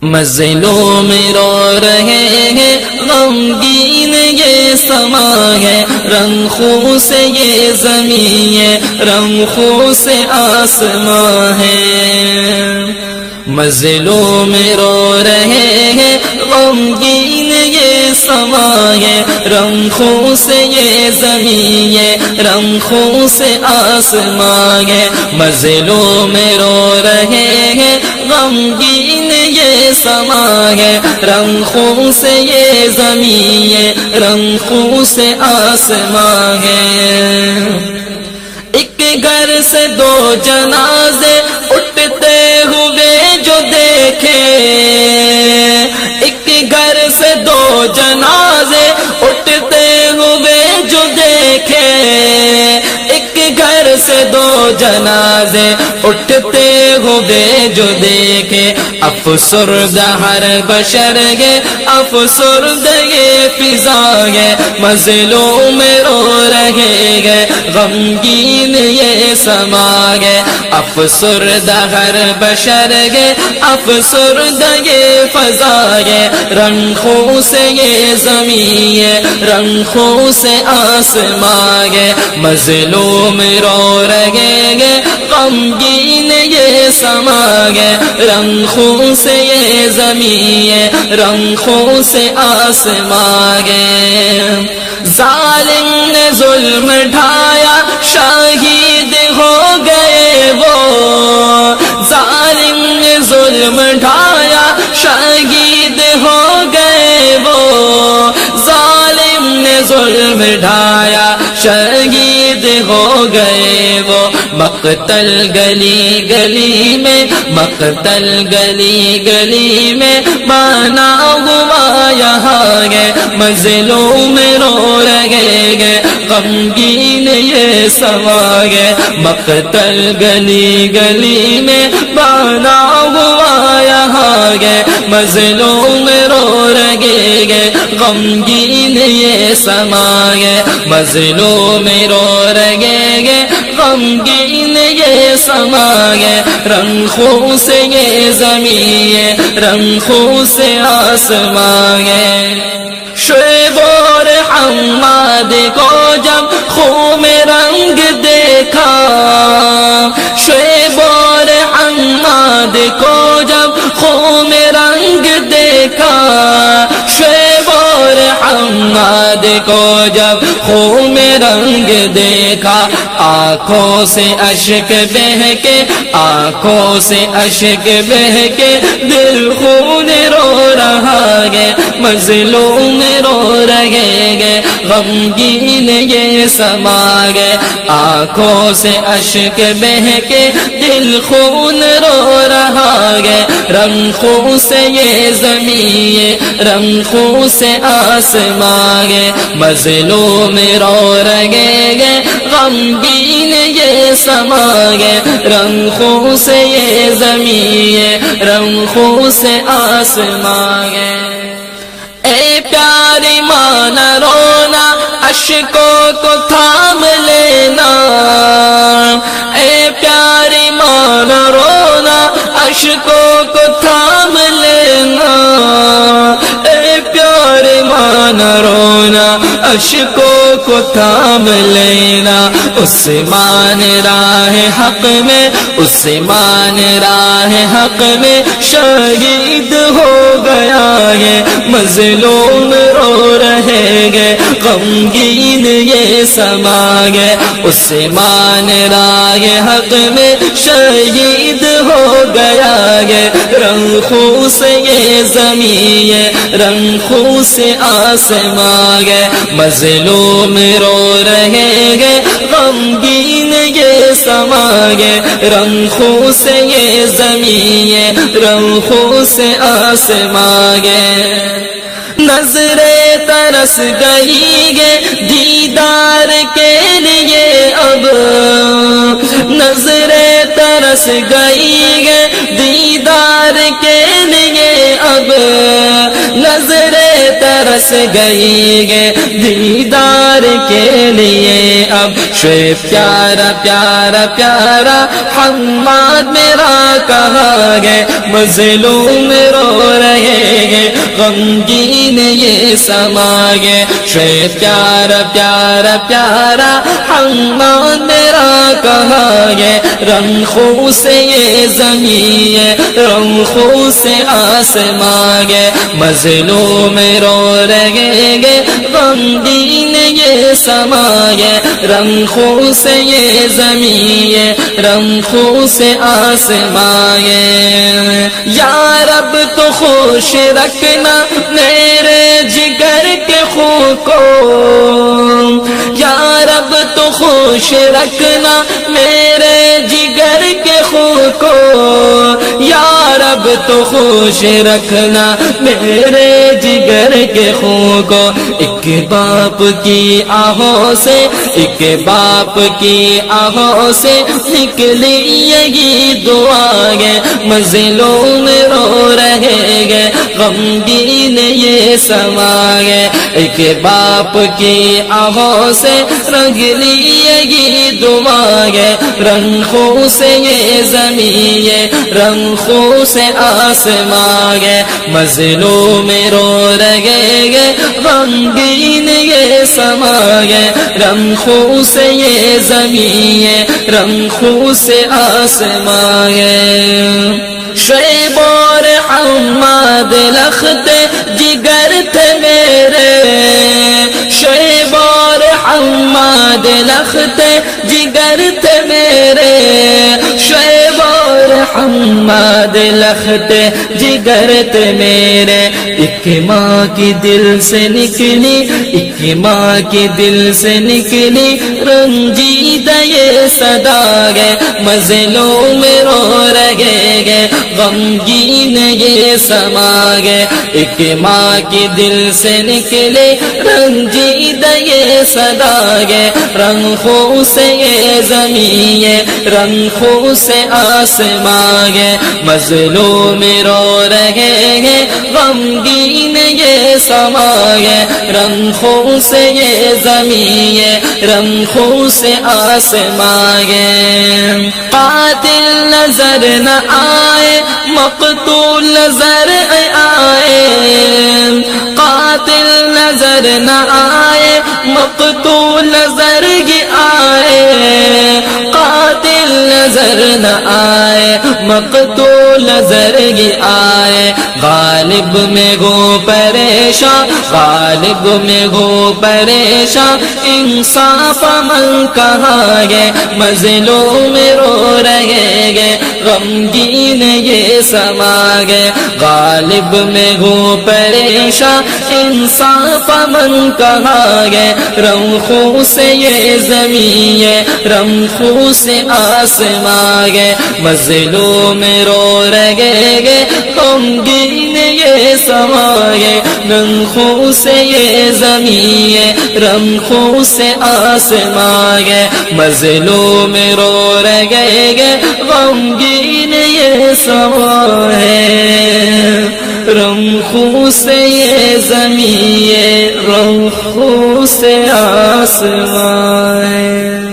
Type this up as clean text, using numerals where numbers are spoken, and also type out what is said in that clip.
مظلوم رو رہے ہیں غمگین یہ سما ہے، رنگ خوں سے یہ زمین ہے، رنگ خوں سے آسمان ہے۔ مظلوم رو رہے ہیں غمگین یہ سما ہے، رنگ خوں سے یہ زمین ہے، رنگ خوں سے آسمان ہے۔ مظلوم رو رہے ہیں غمگین یہ سما ہے، رنگ خوں سے یہ زمین ہے، رنگ خوں سے آسمان ہے۔ ایک گھر سے دو جنازے اٹھتے ہوئے جو دیکھے، ایک گھر سے دو جنازے اٹھتے ہوئے جو دیکھے، ایک گھر سے دو جنازے اٹھتے ہوئے جو دیکھے، افسردہ ہر بشر ہے، افسردہ یہ فضا ہے، مظلوم رو رہے گے غمگین یہ سما ہے، افسردہ ہر بشر ہے، افسردہ یہ فضا ہے، رنگ خوں سے یہ زمین ہے، رنگ خوں سے آسمان ہے۔ مظلوم رو رہے گے غمگین یہ سما ہے، رنگ خوں سے یہ زمین ہے، رنگ خوں سے آسمان ہے۔ ظالم نے ظلم ڈھایا شہید ہو گئے وہ، ظالم نے ظلم ڈھایا شہید ہو گئے وہ، ظالم نے ظلم ڈھایا شہید ہو گئے وہ، مقتل گلی گلی میں، مقتل گلی گلی میں بنا ہوا یہاں ہے، مظلوم رو رہے گے غمگین یہ سما ہے، مقتل گلی گلی میں بنا ہوا یہاں ہے، مظلوم رو رہے گے غمگین یہ سما ہے، مظلوم رو رہے گے غمگین یہ سما ہے، رنگ خوں سے یہ زمین ہے، رنگ خوں سے آسمان ہے۔ شعیب اور حماد کو جب خوں میں رنگ دیکھا، شعیب اور حماد کو جب خوں میں رنگ دیکھا، شعیب اور حماد کو جب خوں میں رنگ دیکھا، آنکھوں سے اشک بہہ کے، آنکھوں سے اشک بہہ کے دل خون رو رہا ہے، مظلوم رو رہے گے غمگین یہ سما ہے، آنکھوں سے اشک بہہ کے دل خون رو رہا ہے، رنگ خوں سے یہ زمین ہے، رنگ خوں سے آسمان ہے، مظلوم رو رہے گے غمگین یہ سما ہے، رنگ خوں سے یہ زمین ہے، رنگ خوں سے آسمان ہے۔ اے پیاری ماں نہ رونا، اشکوں کو تھام لینا، اے پیاری ماں نہ رونا، اشکوں کو تھام لینا، اے پیاری ماں نہ رونا، اشکوں کو تھام لینا، عثمان راہ حق میں، عثمان راہ حق میں شہید ہو گیا ہے، مظلوم رو رہے گے غمگین یہ سما ہے، عثمان راہ حق میں شہید ہو گیا ہے، رنگ خوں سے یہ زمین ہے، رنگ خوں سے آسمان ہے، مظلوم رو رہے گے غمگین یہ سما ہے، رنگ خوں سے یہ زمین ہے، رنگ خوں سے آسمان ہے۔ نظریں ترس گئی ہے دیدار کے لیے اب، نظریں ترس گئی ہے دیدار کے لیے اب، نظریں ترس گئی ہے دیدار یار کے لیے اب شعیب پیارا پیارا پیارا حماد میرا کہاں گئے مظلوم رو رہے ہیں غمگین یہ سما گئے شعیب پیارا پیارا پیارا حماد میرا کہاں گئے رنخوں سے یہ زمین ہے رنخوں سے آسمان گئے مظلوم رو رہے گے غمگین یہ سما گئے رنخوں سے یہ زمین ہے رنخوں سے آسمان گئے یا رب تو خوش رکھنا میرے جگر کے خون کو یا رب تو خوش رکھنا میرے جگر کے خون کو یا رب تو خوش رکھنا میرے جگر کے خون کو ایک باپ کی آہوں سے ایک باپ کی آہوں سے نکلی یہی دعا گے مظلوم رو رہے گے غمگین یہ سما گے ایک باپ کی آہوں سے رنگلی یہی دعا گے رنخوں سے یہ زمین یہ رنخوں سے آسمان گے مظلوم رو رہے گے غمگین یہ سما گے رنخوں سے یہ زمین یہ رنخوں سے آسمان گے شعیب اور حماد لخت جگر تھے میرے شعیب اور حماد لخت جگر تھے میرے شعیب اور حماد لخت جگر تھے میرے ایک ماں کی دل سے نکلی ایک ماں کی دل سے نکلی رنجیدہ یہ صدا گے مظلوم رو رہے گے غمگین یہ سما گے ایک ماں کی دل سے نکلے رنجیدہ یہ صدا گے رنخوں سے یہ زمین یہ رنخوں سے آسمان گے مظلوم رو رہے گے غمگین یہ سما گے رنخوں سے یہ زمین یہ رنخوں سے آسمان گے قاتل نظر نہ آئے مقتول نظر آئے قاتل نظر نہ آئے مقتول نظر آئے قاتل نظر نہ آئے مقتول نظر آئے غالب میں گو پریشان غالب میں گو پریشان انصاف عمل کہاں گے مظلوم رو رہے گے غمگین یہ سما گے غالب میں گو پریشان انصاف عمل کہاں گے رنخوں سے یہ زمین یہ رنخوں سے آسمان گے مظلوم رو رہے گے غمگین یہ سما گے رنخوں سے یہ زمین یہ رنخوں سے آسمان گے مظلوم رو رہے گے غمگین یہ سما ہے رنخوں سے یہ زمین یہ رنخوں سے آسمان ہے